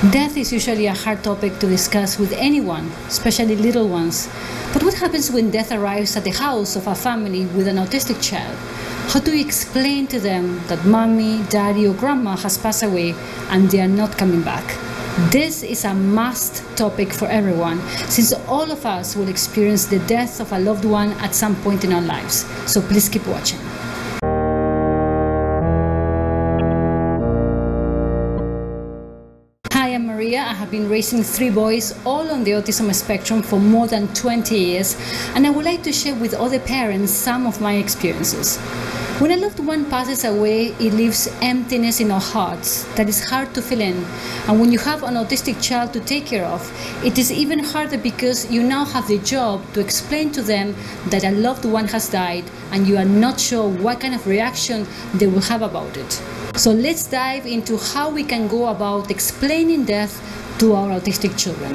Death is usually a hard topic to discuss with anyone, especially little ones. But what happens when death arrives at the house of a family with an autistic child? How do we explain to them that mommy, daddy, or grandma has passed away and they are not coming back? This is a must topic for everyone, since all of us will experience the death of a loved one at some point in our lives. So please keep watching. Hi, I'm Maria. I have been raising 3 boys, all on the autism spectrum, for more than 20 years, and I would like to share with other parents some of my experiences. When a loved one passes away, it leaves emptiness in our hearts that is hard to fill in. And when you have an autistic child to take care of, it is even harder because you now have the job to explain to them that a loved one has died and you are not sure what kind of reaction they will have about it. So let's dive into how we can go about explaining death to our autistic children.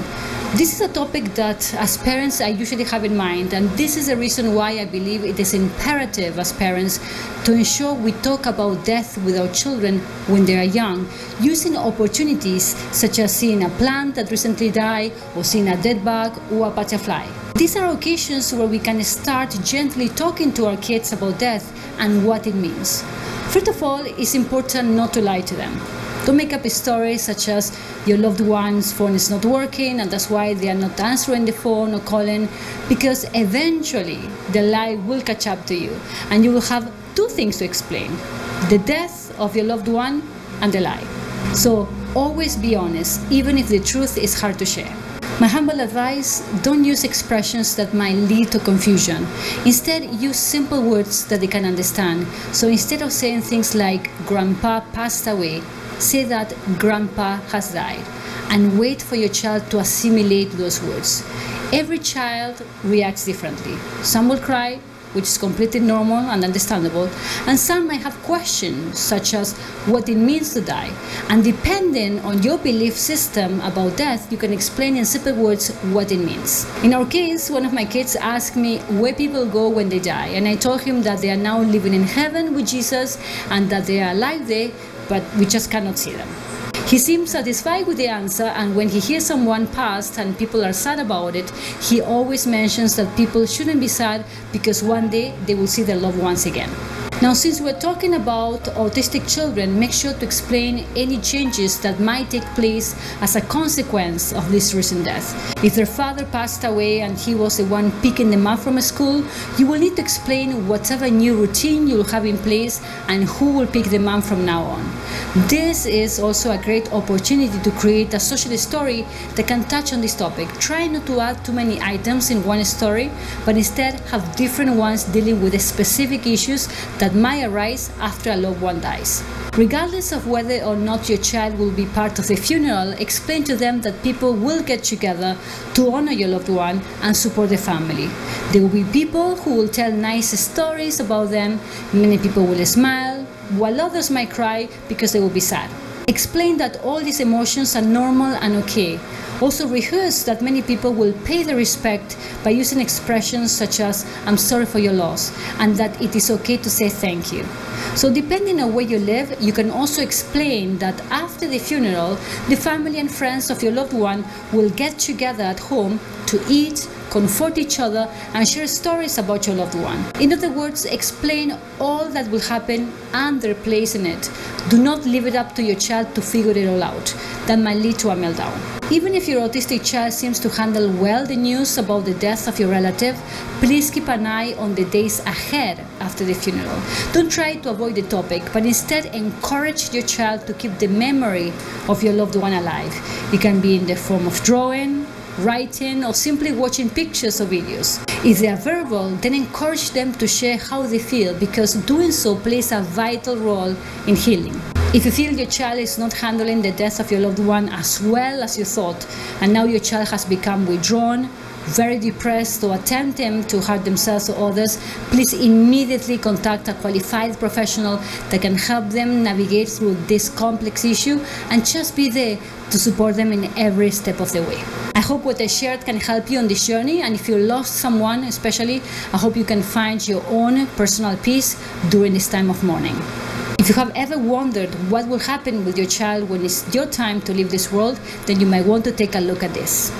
This is a topic that, as parents, I usually have in mind, and this is the reason why I believe it is imperative as parents to ensure we talk about death with our children when they are young, using opportunities such as seeing a plant that recently died, or seeing a dead bug or a butterfly. These are occasions where we can start gently talking to our kids about death and what it means. First of all, it's important not to lie to them. Don't make up stories such as your loved one's phone is not working and that's why they are not answering the phone or calling, because eventually the lie will catch up to you and you will have 2 things to explain: the death of your loved one and the lie. So always be honest, even if the truth is hard to share. My humble advice: don't use expressions that might lead to confusion. Instead, use simple words that they can understand. So instead of saying things like "Grandpa passed away," say that "Grandpa has died," and wait for your child to assimilate those words. Every child reacts differently. Some will cry, which is completely normal and understandable, and some might have questions such as what it means to die. And depending on your belief system about death, you can explain in simple words what it means. In our case, one of my kids asked me where people go when they die, and I told him that they are now living in heaven with Jesus and that they are alive there, but we just cannot see them. He seems satisfied with the answer, and when he hears someone passed and people are sad about it, he always mentions that people shouldn't be sad because one day they will see their loved ones again. Now, since we're talking about autistic children, make sure to explain any changes that might take place as a consequence of this recent death. If their father passed away and he was the one picking them up from school, you will need to explain whatever new routine you will have in place and who will pick them up from now on. This is also a great opportunity to create a social story that can touch on this topic. Try not to add too many items in one story, but instead have different ones dealing with the specific issues that might arise after a loved one dies. Regardless of whether or not your child will be part of the funeral, explain to them that people will get together to honor your loved one and support the family. There will be people who will tell nice stories about them. Many people will smile, while others might cry because they will be sad. Explain that all these emotions are normal and okay. Also rehearse that many people will pay the respect by using expressions such as "I'm sorry for your loss," and that it is okay to say thank you. So depending on where you live, you can also explain that after the funeral, the family and friends of your loved one will get together at home to eat, comfort each other, and share stories about your loved one. In other words, explain all that will happen and their place in it. Do not leave it up to your child to figure it all out. That might lead to a meltdown. Even if your autistic child seems to handle well the news about the death of your relative, please keep an eye on the days ahead after the funeral. Don't try to avoid the topic, but instead encourage your child to keep the memory of your loved one alive. It can be in the form of drawing, writing, or simply watching pictures or videos. If they are verbal, then encourage them to share how they feel, because doing so plays a vital role in healing. If you feel your child is not handling the death of your loved one as well as you thought, and now your child has become withdrawn, very depressed, or attempting to hurt themselves or others, please immediately contact a qualified professional that can help them navigate through this complex issue, and just be there to support them in every step of the way. I hope what I shared can help you on this journey, and if you lost someone especially, I hope you can find your own personal peace during this time of mourning. If you have ever wondered what will happen with your child when it's your time to leave this world, then you might want to take a look at this.